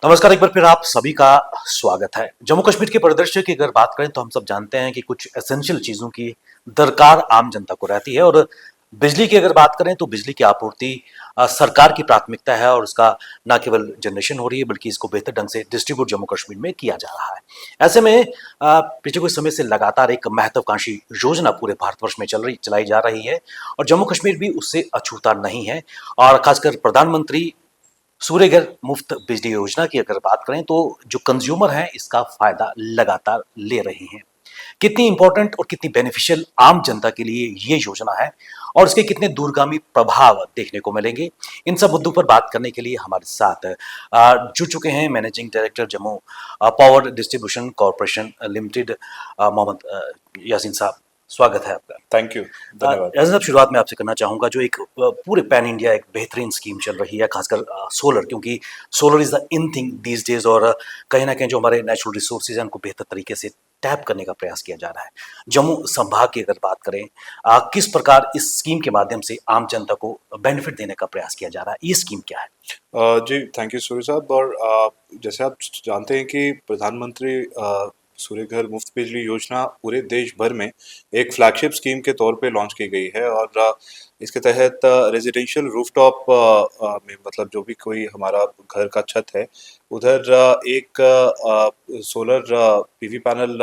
नमस्कार, एक बार फिर आप सभी का स्वागत है। जम्मू कश्मीर के परिदृश्य की अगर बात करें तो हम सब जानते हैं कि कुछ एसेंशियल चीज़ों की दरकार आम जनता को रहती है और बिजली की अगर बात करें तो बिजली की आपूर्ति सरकार की प्राथमिकता है और उसका न केवल जनरेशन हो रही है बल्कि इसको बेहतर ढंग से डिस्ट्रीब्यूट जम्मू कश्मीर में किया जा रहा है। ऐसे में पिछले कुछ समय से लगातार एक महत्वाकांक्षी योजना पूरे भारतवर्ष में चलाई जा रही है और जम्मू कश्मीर भी उससे अछूता नहीं है। और खासकर प्रधानमंत्री सूर्य घर मुफ्त बिजली योजना की अगर बात करें तो जो कंज्यूमर हैं इसका फायदा लगातार ले रहे हैं। कितनी इंपॉर्टेंट और कितनी बेनिफिशियल आम जनता के लिए ये योजना है और इसके कितने दूरगामी प्रभाव देखने को मिलेंगे, इन सब मुद्दों पर बात करने के लिए हमारे साथ जुड़ चुके हैं managing director Jammu power distribution corporation limited Mohammad Yasin साहब। स्वागत है आपका। थैंक यू, धन्यवाद। यासीन साहब, शुरुआत में आपसे करना चाहूँगा जो एक पूरे पैन इंडिया एक बेहतरीन स्कीम चल रही है, खासकर सोलर, क्योंकि solar is the in thing these days और कहीं न कहीं जो हमारे नेचुरल रिसोर्सेज हैं उनको बेहतर तरीके से टैप करने का प्रयास किया जा रहा है। जम्मू संभाग की अगर बात करें किस प्रकार इस स्कीम के माध्यम से आम जनता को बेनिफिट देने का प्रयास किया जा रहा है, ये स्कीम क्या है? जी, थैंक यू सूर्य साहब। और जैसे आप जानते हैं कि प्रधानमंत्री सूर्य घर मुफ्त बिजली योजना पूरे देश भर में एक फ्लैगशिप स्कीम के तौर पे लॉन्च की गई है। और इसके तहत रेजिडेंशियल रूफटॉप में, मतलब जो भी कोई हमारा घर का छत है उधर एक सोलर पीवी पैनल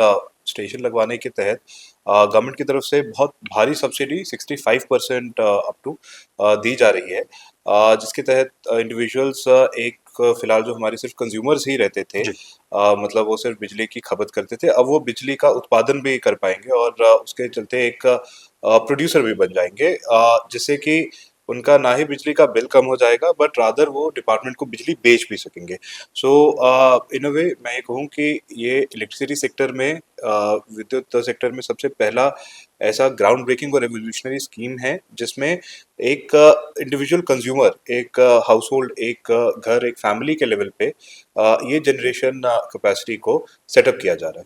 स्टेशन लगवाने के तहत गवर्नमेंट की तरफ से बहुत भारी सब्सिडी 65% अप टू दी जा रही है। जिसके तहत इंडिविजुअल्स एक फिलहाल जो हमारे सिर्फ कंज्यूमर्स ही रहते थे, जी। मतलब वो सिर्फ बिजली की खपत करते थे, अब वो बिजली का उत्पादन भी कर पाएंगे और उसके चलते एक प्रोड्यूसर भी बन जाएंगे, जिससे कि उनका ना ही बिजली का बिल कम हो जाएगा बट रादर वो डिपार्टमेंट को बिजली बेच भी सकेंगे। सो इन अ वे मैं ये कहूँ कि ये इलेक्ट्रिसिटी सेक्टर में, विद्युत सेक्टर में सबसे पहला ऐसा ग्राउंड ब्रेकिंग और रेवोल्यूशनरी स्कीम है जिसमें एक इंडिविजुअल कंज्यूमर, एक हाउस होल्ड, एक घर, एक फैमिली के लेवल पे ये जनरेशन कैपेसिटी को सेटअप किया जा रहा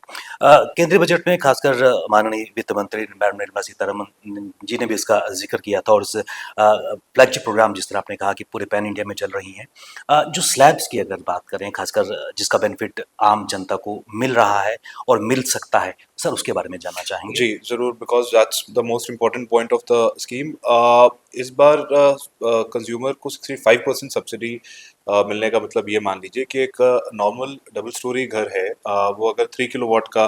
है। केंद्रीय बजट में खासकर माननीय वित्त मंत्री निर्मला सीतारमन जी ने भी इसका जिक्र किया था और इस फ्लैगशिप प्रोग्राम जिस तरह आपने कहा कि पूरे पैन इंडिया में चल रही हैं, जो स्लैब्स की अगर बात करें खासकर जिसका बेनिफिट आम जनता को मिल रहा है और मिल सकता है, सर उसके बारे में जानना चाहेंगे। जी, ज़रूर, because that's the most important point of the scheme. इस बार कंज्यूमर को 65% सब्सिडी मिलने का मतलब ये मान लीजिए कि एक नॉर्मल डबल स्टोरी घर है, वो अगर 3 किलोवाट का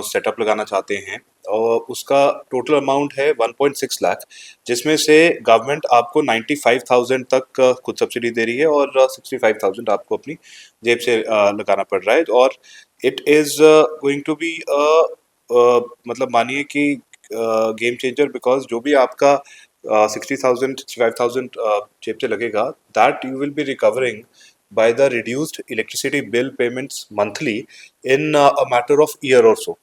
सेटअप लगाना चाहते हैं और उसका टोटल अमाउंट है 1.6 लाख, जिसमें से गवर्नमेंट आपको 95,000 तक खुद सब्सिडी दे रही है और 65,000 आपको अपनी जेब से लगाना पड़ रहा है। और it is going to be मतलब मानिए कि गेम चेंजर, बिकॉज जो भी आपका 60,000 65,000 जेब से लगेगा, that you will be recovering by the reduced electricity bill payments monthly in a matter of year or so।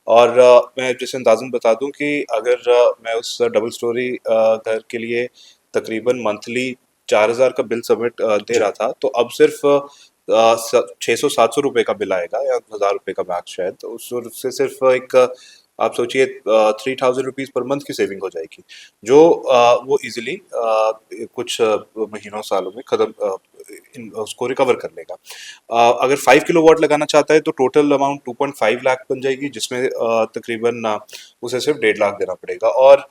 और मैं जैसे अंदाज़न बता दूं कि अगर मैं उस डबल स्टोरी घर के लिए तकरीबन मंथली 4,000 का बिल सबमिट दे रहा था, तो अब सिर्फ 600-700 रुपये का बिल आएगा या 1,000 रुपये का मैक्स शायद, तो उससे सिर्फ एक आप सोचिए 3,000 रुपीज़ पर मंथ की सेविंग हो जाएगी, जो वो इजीली कुछ महीनों सालों में खत्म उसको रिकवर कर लेगा। अगर 5 किलोवाट लगाना चाहता है तो टोटल अमाउंट 2.5 लाख बन जाएगी, जिसमें तकरीबन उसे सिर्फ 1.5 लाख देना पड़ेगा। और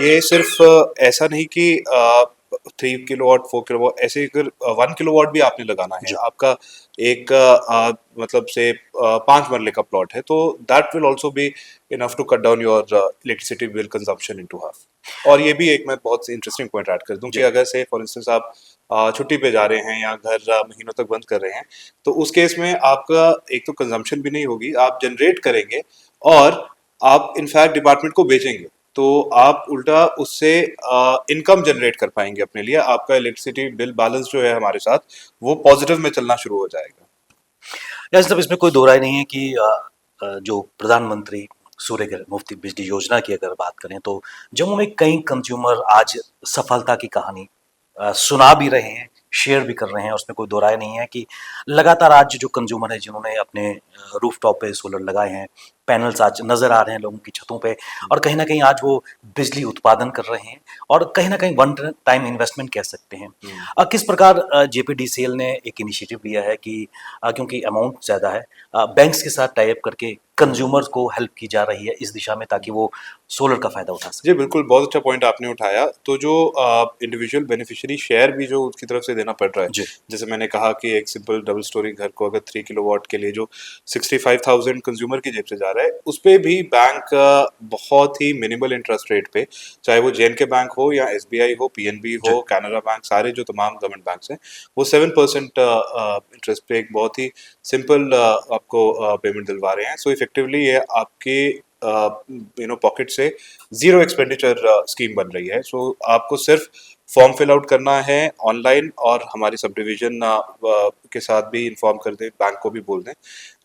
ये सिर्फ ऐसा नहीं कि 3 किलोवाट 4 किलोवाट, ऐसे अगर 1 किलोवाट भी आपने लगाना है, आपका एक मतलब से 5 मरले का प्लॉट है, तो that will also be enough to cut down your electricity bill consumption into half. और ये भी एक मैं बहुत इंटरेस्टिंग पॉइंट ऐड कर दूं कि अगर से फॉर इंस्टेंस आप छुट्टी पे जा रहे हैं या घर महीनों तक बंद कर रहे हैं, तो उस केस में आपका एक तो कंजम्पशन भी नहीं होगी, आप जनरेट करेंगे और आप इनफैक्ट डिपार्टमेंट को बेचेंगे, तो आप उल्टा उससे इनकम जनरेट कर पाएंगे अपने लिए। आपका इलेक्ट्रिसिटी बिल बैलेंस जो है हमारे साथ, वो पॉजिटिव में चलना शुरू हो जाएगा। यार साहब, इसमें कोई दो राय नहीं है कि जो प्रधानमंत्री सूर्य घर मुफ्त बिजली योजना की अगर बात करें तो जम्मू में कई कंज्यूमर आज सफलता की कहानी सुना भी रहे हैं, शेयर भी कर रहे हैं। उसमें कोई दो राय नहीं है कि लगातार आज जो कंज्यूमर है जिन्होंने अपने रूफटॉप पे सोलर लगाए हैं पैनल्स आज नजर आ रहे हैं लोगों की छतों पे, और कहीं ना कहीं आज वो बिजली उत्पादन कर रहे हैं, और कहीं ना कहीं वन टाइम इन्वेस्टमेंट कह सकते हैं। किस प्रकार जेपीडीसीएल ने एक इनिशिएटिव लिया है कि क्योंकि अमाउंट ज़्यादा है, बैंक्स के साथ टाई अप करके कंज्यूमर्स को हेल्प की जा रही है इस दिशा में, ताकि वो सोलर का फायदा उठा जी, सके। बिल्कुल, बहुत अच्छा पॉइंट आपने उठाया। तो जो इंडिविजुअल बेनिफिशियरी शेयर भी जो उसकी तरफ से देना पड़ रहा है, जी। जैसे मैंने कहा कि एक सिंपल डबल स्टोरी घर को अगर 3 किलोवाट के लिए जो 65,000 कंज्यूमर की जेब से जा रहा है, उस पे भी बैंक बहुत ही मिनिमल इंटरेस्ट रेट पे, चाहे वो जेएनके बैंक हो या एसबीआई हो, पीएनबी जी। हो, कैनरा बैंक, सारे जो तमाम गवर्नमेंट बैंक्स हैं, वो 7% इंटरेस्ट पे एक बहुत ही सिंपल आपको पेमेंट दिलवा रहे हैं। सो इफेक्टिवली ये आपके पॉकेट से जीरो एक्सपेंडिचर स्कीम बन रही है। सो आपको सिर्फ फॉर्म फिल आउट करना है ऑनलाइन, और हमारी सब डिवीजन के साथ भी इन्फॉर्म कर दें, बैंक को भी बोल दें,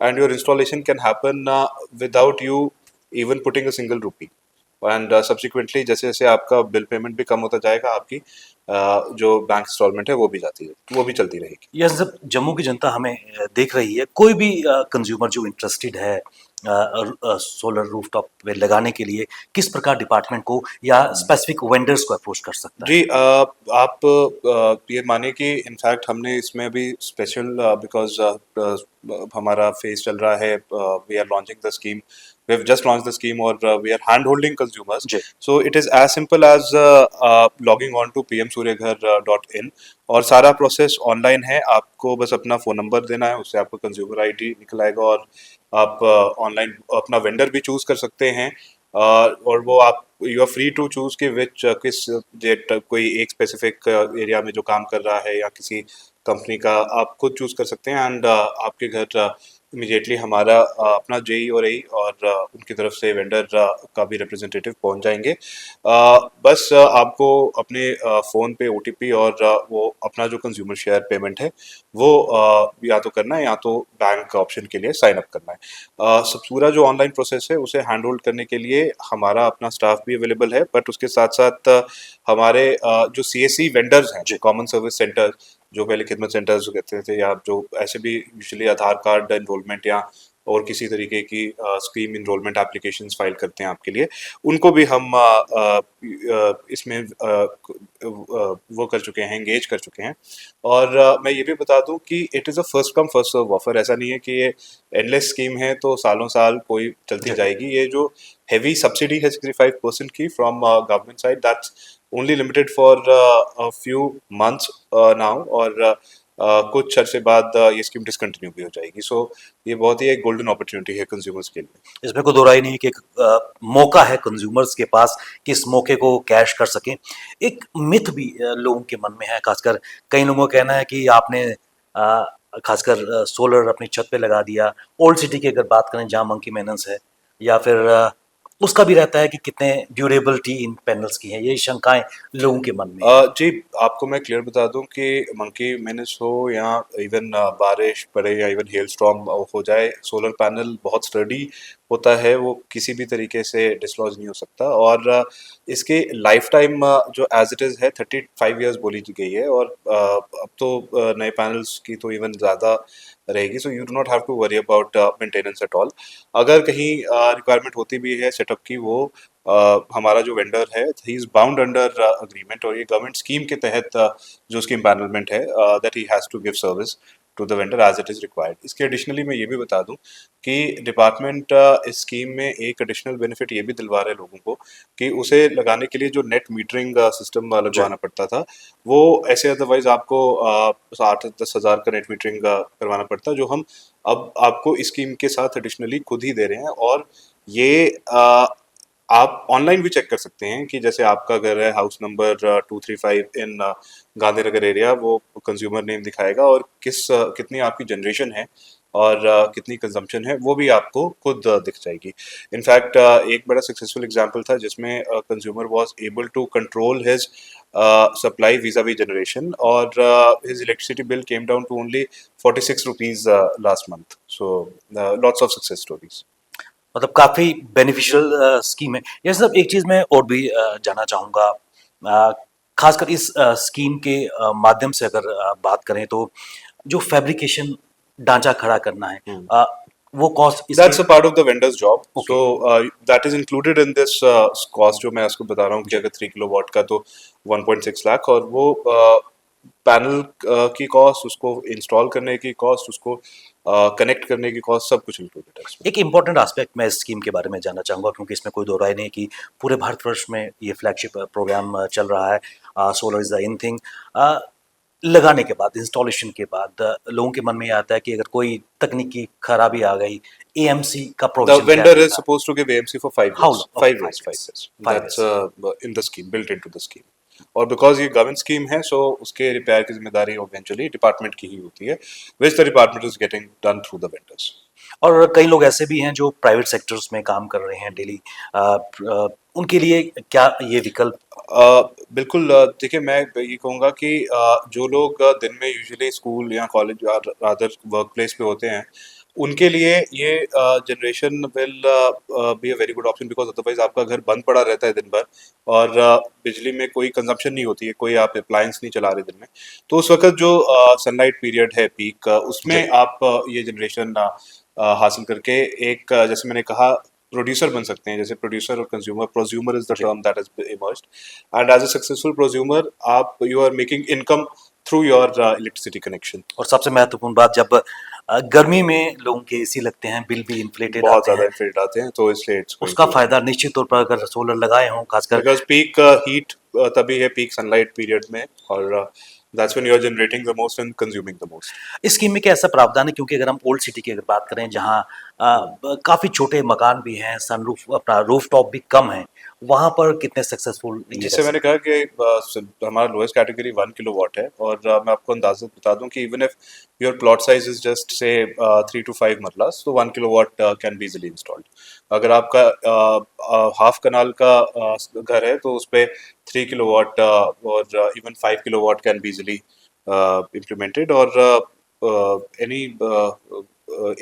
and your installation can happen without you even putting a single rupee. And subsequently जैसे जैसे आपका बिल पेमेंट भी कम होता जाएगा, आपकी जो बैंक इंस्टॉलमेंट है वो भी चलती रहेगी। यह सब जम्मू की जनता हमें देख रही है। कोई भी कंज्यूमर जो इंटरेस्टेड है सोलर रूफटॉप पे लगाने के लिए, किस प्रकार डिपार्टमेंट को या स्पेसिफिक वेंडर्स को अप्रोच कर सकता है? जी, आप ये मानिए कि इनफैक्ट हमने इसमें भी स्पेशल बिकॉज हमारा फेज चल रहा है, we are launching the scheme, we have just launch the scheme, और we are hand holding consumers. जी। So it is as simple as logging on to pmsuryaghar.in, और सारा प्रोसेस ऑनलाइन है। आपको बस अपना फ़ोन नंबर देना है, उससे आपको कंज्यूमर आईडी निकल आएगा, और आप ऑनलाइन अपना वेंडर भी चूज़ कर सकते हैं। और वो आप you are free to choose कि विच किस जेट कोई एक स्पेसिफिक एरिया में जो काम कर रहा है, या किसी कंपनी का आप खुद चूज कर सकते हैं, एंड आपके घर इमिडिएटली हमारा अपना जेई और एई और उनकी तरफ से वेंडर का भी रिप्रेजेंटेटिव पहुंच जाएंगे। बस आपको अपने फ़ोन पे ओटीपी और वो अपना जो कंज्यूमर शेयर पेमेंट है वो या तो करना है, या तो बैंक ऑप्शन के लिए साइन अप करना है। सब पूरा जो ऑनलाइन प्रोसेस है उसे हैंड होल्ड करने के लिए हमारा अपना स्टाफ भी अवेलेबल है, बट उसके साथ साथ हमारे जो सीएससी वेंडर्स हैं, जी। कॉमन सर्विस सेंटर, जो पहले खिदमत सेंटर्स जो कहते थे, या जो ऐसे भी यूजुअली आधार कार्ड एनरोलमेंट या और किसी तरीके की स्कीम इनरोलमेंट एप्लीकेशंस फाइल करते हैं आपके लिए, उनको भी हम इसमें वो कर चुके हैं, एंगेज कर चुके हैं। और मैं ये भी बता दूं कि it is a first come first serve offer. ऐसा नहीं है कि ये एंडलेस स्कीम है तो सालों साल कोई चलती जी। जाएगी। ये जो हेवी सब्सिडी है 65% की from government side, that's only limited for a few months now, और कुछ अरसे बाद ये स्कीम डिसकंटिन्यू भी हो जाएगी। सो ये बहुत ही एक गोल्डन अपॉर्चुनिटी है कंज्यूमर्स के लिए। इसमें कोई दो राय नहीं कि एक मौका है कंज्यूमर्स के पास कि इस मौके को कैश कर सकें। एक मिथ भी लोगों के मन में है, खासकर कई लोगों का कहना है कि आपने खासकर सोलर अपनी छत पे लगा दिया। ओल्ड सिटी की अगर बात करें जहाँ मंकी मेनन्स है, या फिर उसका भी रहता है कि कितने ड्यूरेबिलिटी इन पैनल्स की है, ये शंकाएं लोगों के मन में है। जी, आपको मैं क्लियर बता दूं कि मंकी मेनिस हो या इवन बारिश पड़े या इवन हेल स्टॉर्म हो जाए, सोलर पैनल बहुत स्टर्डी होता है, वो किसी भी तरीके से डिसलॉज नहीं हो सकता। और इसके लाइफ टाइम जो एज इट इज़ है 35 इयर्स बोली गई है, और अब तो नए पैनल्स की तो इवन ज़्यादा रहेगी। So you do not have to worry about maintenance at all. अगर कहीं रिक्वायरमेंट होती भी है सेटअप की, वो हमारा जो वेंडर है he is bound under agreement, और ये गवर्नमेंट स्कीम के तहत जो उसकी इम्पैनलमेंट है, that he has to give service to the vendor as it is required. इसके एडिशनली मैं ये भी बता दूं कि डिपार्टमेंट इस स्कीम में एक एडिशनल बेनिफिट ये भी दिलवा रहे हैं लोगों को कि उसे लगाने के लिए जो नेट मीटरिंग सिस्टम जी। लगवाना पड़ता था, वो ऐसे अदरवाइज आपको 8-10 हज़ार का नेट मीटरिंग करवाना पड़ता, जो हम अब आपको इस स्कीम के साथ एडिशनली खुद ही दे रहे हैं। और ये आप ऑनलाइन भी चेक कर सकते हैं कि जैसे आपका घर है हाउस नंबर 235 इन गांधीनगर एरिया, वो कंज्यूमर नेम दिखाएगा, और कितनी आपकी जनरेशन है और कितनी कंजम्पशन है वो भी आपको खुद दिख जाएगी। इनफैक्ट एक बड़ा सक्सेसफुल एग्जांपल था जिसमें consumer was able to control his supply vis-a-vis generation, और his electricity bill came down to only 46 rupees last month. So lots of success stories. मतलब काफ़ी बेनिफिशियल स्कीम है। ये सब एक चीज़ मैं और भी जानना चाहूँगा, खासकर इस स्कीम के माध्यम से अगर बात करें तो जो फैब्रिकेशन ढांचा खड़ा करना है, वो कॉस्ट That's इसके a part of the vendor's job. Okay So that is included in this cost जो मैं आपको बता रहा हूँ कि अगर 3 किलोवाट का तो 1.6 लाख, और वो पैनल की कॉस्ट, उसको इंस्टॉल करने की कॉस्ट, उसको कनेक्ट करने की कॉस्ट, सब कुछ इंक्लूडेड है इसमें। एक इम्पॉर्टेंट एस्पेक्ट मैं इस स्कीम के बारे में जानना चाहूँगा, क्योंकि इसमें कोई दो राय नहीं कि पूरे भारतवर्ष में ये फ्लैगशिप प्रोग्राम चल रहा है, solar is the in thing. लगाने के बाद, इंस्टॉलेशन के बाद लोगों के मन में ये आता है कि अगर कोई तकनीकी खराबी आ गई, एएमसी का The प्रोविज़न क्या vendor is रहेगा? supposed to give AMC for 5 how years. Long? Okay 5 years, 5 5 years. 5 That's years. in the scheme, built into the scheme. और बिकॉज ये गवर्नमेंट स्कीम है, सो उसके रिपेयर की जिम्मेदारी इवेंचुअली डिपार्टमेंट की ही होती है, which the department is getting done through the vendors. और कई लोग ऐसे भी हैं जो प्राइवेट सेक्टर्स में काम कर रहे हैं डेली, उनके लिए क्या ये विकल्प? बिल्कुल, देखिए मैं ये कहूँगा कि जो लोग दिन में यूजुअली स्कूल या कॉलेज या अदर वर्क प्लेस पे होते हैं, उनके लिए ये generation will be a very good option, because otherwise आपका घर बंद पड़ा रहता है दिन भर, और बिजली में कोई कंजम्पशन नहीं होती है, कोई आप अप्लायंस नहीं चला रहे दिन में। तो उस वक्त जो सनलाइट पीरियड है पीक, उसमें जी। आप ये जनरेशन हासिल करके एक जैसे मैंने कहा प्रोड्यूसर बन सकते हैं, जैसे प्रोड्यूसर और कंज्यूमर, प्रोज्यूमर इज द जी। Term that has emerged, and as a successful prosumer आप you are making income through your electricity connection. और सबसे महत्वपूर्ण बात, जब गर्मी में लोगों के एसी लगते हैं, बिल भी इन्फ्लेटेड बहुत आते ज़्यादा हैं, इन्फ्लेट आते हैं, तो इसलिए इट्स गोइंग उसका टू, फ़ायदा निश्चित तौर पर अगर सोलर लगाए हों, खासकर बिकॉज पीक हीट तभी है पीक सनलाइट पीरियड में, और that's when you are generating the most and consuming the most. इस स्कीम में क्या ऐसा प्रावधान है, क्योंकि अगर हम ओल्ड सिटी की अगर बात करें जहाँ काफ़ी छोटे मकान भी हैं, सनरूफ अपना रूफटॉप भी कम है, वहाँ पर कितने सक्सेसफुल ये रह जिससे मैंने सकते कहा कि हमारा लोएस्ट कैटेगरी 1 किलोवाट है, और मैं आपको अंदाजा बता दूं कि even if your plot size is just say 3 to 5 मरलास, तो 1 kilowatt can be easily installed. अगर आपका हाफ कनाल का घर है, तो उस पे 3 किलोवाट और even 5 kilowatt can be easily implemented, or any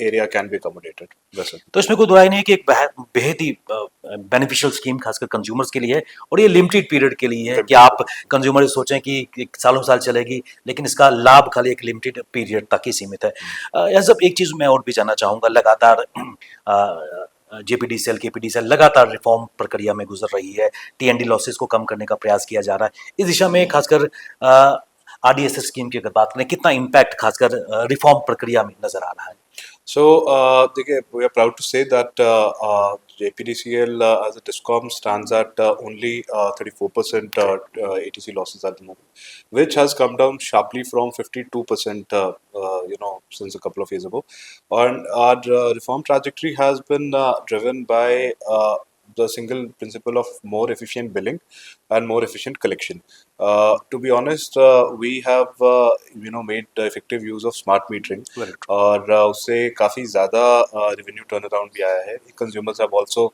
area can be accommodated वैसे। तो इसमें कोई दो राय नहीं है कि एक बेहद ही बेनिफिशियल स्कीम खासकर कंज्यूमर्स के लिए है, और ये लिमिटेड पीरियड के लिए है कि आप कंज्यूमर सोचें कि एक सालों साल चलेगी, लेकिन इसका लाभ खाली एक लिमिटेड पीरियड तक ही सीमित है। यह सब एक चीज़ मैं और भी जानना चाहूँगा, लगातार जेपीडीसीएल केपीडीसीएल लगातार रिफॉर्म प्रक्रिया में गुजर रही है, टीएनडी लॉसेस को कम करने का प्रयास किया जा रहा है। इस दिशा में खासकर आरडीएसएस स्कीम की अगर बात करें, कितना इम्पैक्ट खासकर रिफॉर्म प्रक्रिया में नजर आ रहा है? So, देखिए, we are proud to say that JPDCL as a DISCOM stands at only 34% ATC losses at the moment, which has come down sharply from 52%, since a couple of years ago. And our reform trajectory has been driven by the single principle of more efficient billing and more efficient collection. To be honest, we have made effective use of smart metering, Very true. और उससे काफ़ी ज़्यादा revenue turn around भी आया है। Consumers have also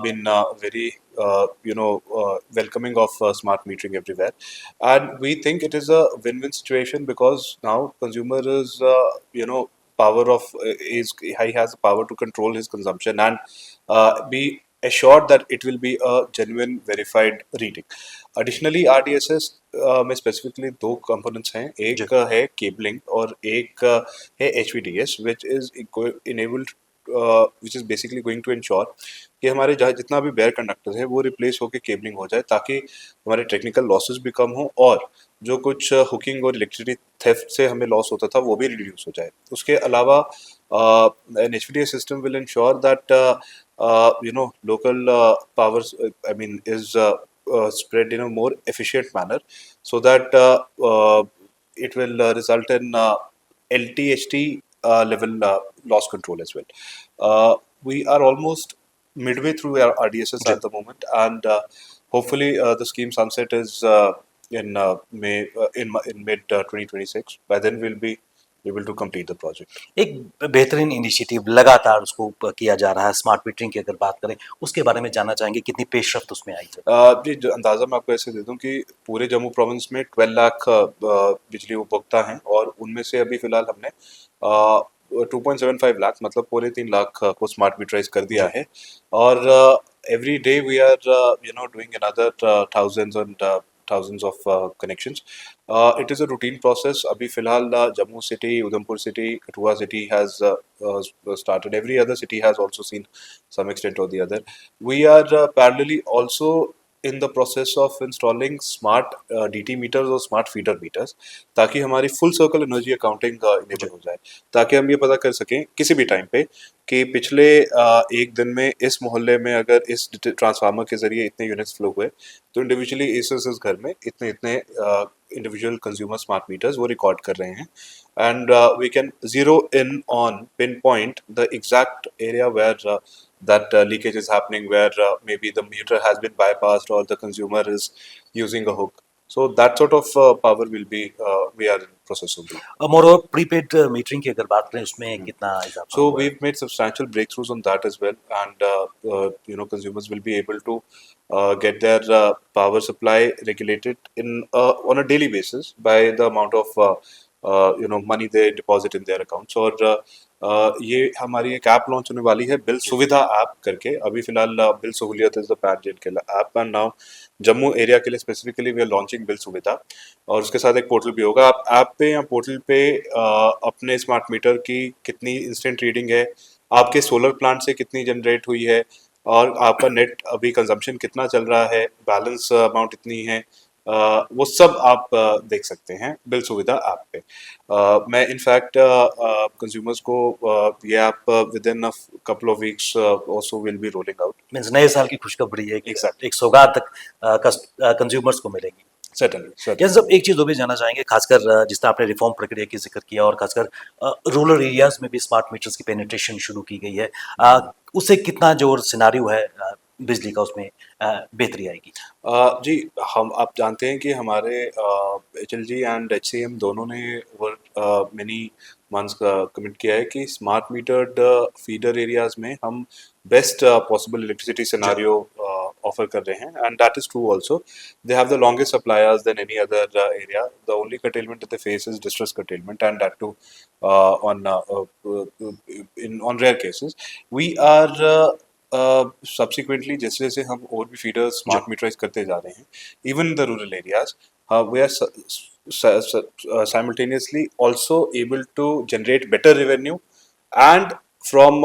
been very welcoming of smart metering everywhere, and we think it is a win-win situation, because now consumer is power of is he has the power to control his consumption and be assured that it will be a genuine verified reading. Additionally, RDSS में specifically दो components हैं, जी। एक है cabling और एक है HVDS, which is enabled which is basically going to ensure कि हमारे जहाँ जितना भी बेयर कंडक्टर है वो रिप्लेस होकर केबलिंग हो जाए, ताकि हमारे टेक्निकल लॉसेस भी कम हो, और जो कुछ हुकिंग और इलेक्ट्रिसिटी थेफ्ट से हमें लॉस होता था वो भी रिड्यूस हो जाए। उसके अलावा an HVDS system will ensure that local power is spread in a more efficient manner, so that it will result in LTHT level loss control as well. We are almost midway through our RDSS ji. at the moment, and hopefully the scheme sunset is in May in mid 2026. By then we'll be able to complete the project. एक बेहतरीन initiative लगातार उसको किया जा रहा है। Smart metering की अगर बात करें, उसके बारे में जानना चाहेंगे, कितनी पेशरफ्त उसमें आई है? जी, अंदाज़ा मैं आपको ऐसे दे दूं कि पूरे जम्मू प्रोविंस में 12 लाख बिजली उपभोक्ता हैं, और उनमें से अभी फिलहाल हमने 2.75 लाख, मतलब पौने 3 लाख को स्मार्ट मीटराइज कर दिया है, और every day we are doing another thousands and thousands of connections. It is a routine process. अभी फिलहाल Jammu city, Udhampur city, Kathua city has started. Every other city has also seen some extent or the other. We are parallelly also in the process of installing smart DT meters और smart feeder meters, ताकि हमारी full circle energy accounting enable हो जाए, ताकि हम ये पता कर सकें किसी भी टाइम पे कि पिछले एक दिन में इस मोहल्ले में अगर इस ट्रांसफार्मर के जरिए इतने यूनिट्स फ्लो हुए, तो इंडिविजुअली इस घर में इतने इतने इंडिविजुअल कंज्यूमर स्मार्ट मीटर्स वो रिकॉर्ड कर रहे हैं, and we can zero in on pinpoint the exact area where that leakage is happening, where maybe the meter has been bypassed or the consumer is using a hook. So that sort of power will be we are in process of doing. More prepaid metering की अगर बात करें उसमें कितना इजाफा So हुआ है? we've made substantial breakthroughs on that as well, and consumers will be able to get their power supply regulated in on a daily basis by the amount of money they deposit in their accounts. और ये हमारी एक app launch होने वाली है bill सुविधा app करके. अभी फिलहाल बिल सहूलियत इज द पैन के app, and now Jammu area के लिए specifically we are launching bill Suvidha, और उसके साथ एक पोर्टल भी होगा. आप ऐप पे या पोर्टल पे अपने स्मार्ट मीटर की कितनी इंस्टेंट रीडिंग है, आपके सोलर प्लांट से कितनी जनरेट हुई है, और आपका नेट अभी कंजम्पशन कितना चल रहा है, बैलेंस अमाउंट इतनी है, वो सब आप देख सकते हैं बिल सुविधा ऐप पे. मैं इनफैक्ट कंज्यूमर्स को ये app with in a couple of weeks also will be rolling out. Means नए साल की खुशखबरी है कि Exactly. एक सौगात कंज्यूमर्स को मिलेगी. सर्टेनली. यस, जब एक चीज़ वो भी जानना चाहेंगे, खासकर जिस तरह आपने रिफॉर्म प्रक्रिया की जिक्र किया और खासकर रूरल एरियाज में भी स्मार्ट मीटर्स की पेनिट्रेशन शुरू की गई है, उससे कितना जो सिनारियो है बिजली का उसमें बेहतरी आएगी? जी, हम आप जानते हैं कि हमारे HLG एंड HCM दोनों ने ओवर मेनी मंथ्स कमिट किया है कि स्मार्ट मीटर्ड फीडर एरियाज में हम best possible electricity scenario offer कर रहे हैं, and that is true also. They have the longest suppliers than any other area. The only curtailment that they face is distress curtailment, and that too on rare cases. We are subsequently जैसे जैसे हम और भी feeder smart मीटराइज करते जा रहे हैं, even the rural areas, we are simultaneously also able to generate better revenue, and from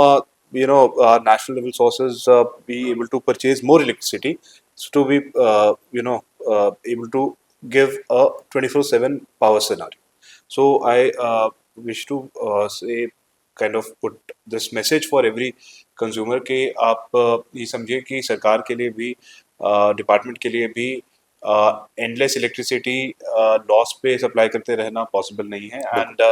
national level sources be able to purchase more electricity, so to be able to give a 24/7 power scenario. So I wish to say, kind of put this message for every consumer के, आप ये समझिए कि सरकार के लिए भी, department के लिए भी एंडलेस इलेक्ट्रिसिटी लॉस पे सप्लाई करते रहना पॉसिबल नहीं है, and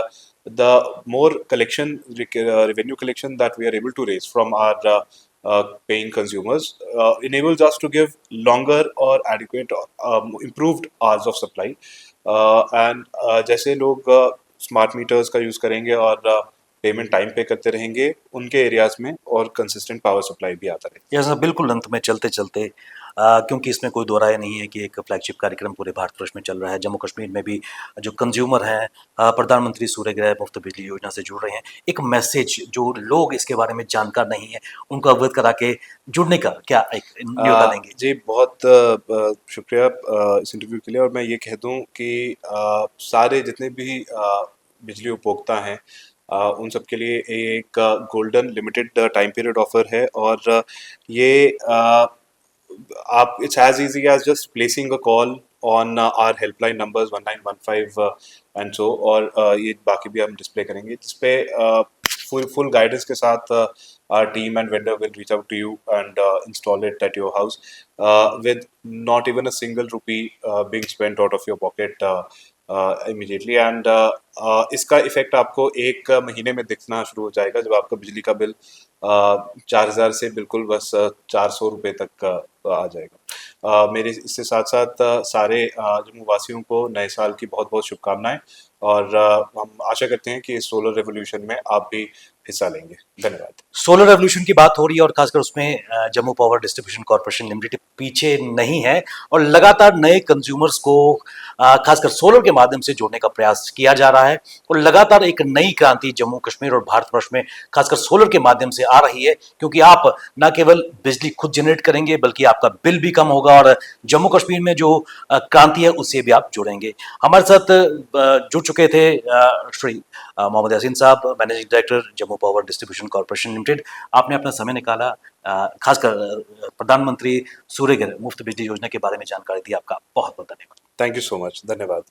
the more collection revenue collection that we are able to raise from our paying consumers enables us to give longer or adequate improved hours of supply, and जैसे लोग smart meters का use करेंगे और payment time पे करते रहेंगे उनके areas में, और कंसिस्टेंट पावर सप्लाई भी आता रहेगा. यस, बिल्कुल. अंत में चलते चलते, क्योंकि इसमें कोई दो राय नहीं है कि एक फ्लैगशिप कार्यक्रम पूरे भारतवर्ष में चल रहा है, जम्मू कश्मीर में भी जो कंज्यूमर हैं प्रधानमंत्री सूर्यग्रह मुफ्त बिजली योजना से जुड़ रहे हैं. एक मैसेज जो लोग इसके बारे में जानकार नहीं है उनको अवगत करा के जुड़ने का क्या एक न्योता देंगे? जी, बहुत शुक्रिया इस इंटरव्यू के लिए, और मैं ये कह दूं कि सारे जितने भी बिजली उपभोक्ता हैं, उन सब के लिए एक golden limited time period offer है, और ये आप it's as easy as just placing a call on our helpline numbers 1915 and so, और ये बाकी भी हम डिस्प्ले करेंगे, जिसपे full guidance के साथ our team and vendor will reach out to you and install it at your house with not even a single rupee being spent out of your pocket immediately, and इसका effect आपको एक महीने में दिखना शुरू हो जाएगा, जब आपका बिजली का बिल 4000 से बिल्कुल बस 400 रुपये तक आ जाएगा. मेरे इससे साथ साथ सारे जम्मू वासियों को नए साल की बहुत बहुत शुभकामनाएं, और हम आशा करते हैं कि इस सोलर रेवोल्यूशन में आप भी हिस्सा लेंगे। धन्यवाद। सोलर रेवोल्यूशन की बात हो रही है और खासकर उसमें Jammu power distribution corporation limited पीछे नहीं है और लगातार नए कंज्यूमर्स को खासकर सोलर के माध्यम से जोड़ने का प्रयास किया जा रहा है और लगातार एक नई क्रांति जम्मू कश्मीर और भारतवर्ष में खासकर सोलर के माध्यम से आ रही है, क्योंकि आप न केवल बिजली खुद जनरेट करेंगे बल्कि आपका बिल भी कम होगा और जम्मू कश्मीर में जो क्रांति है उससे भी आप जुड़ेंगे। हमारे साथ जुड़ चुके थे श्री मोहम्मद यासीन साहब, managing director Jammu power distribution corporation limited. आपने अपना समय निकाला, खासकर प्रधानमंत्री सूर्य घर मुफ्त बिजली योजना के बारे में जानकारी दी। आपका बहुत बहुत धन्यवाद। Thank you so much. धन्यवाद।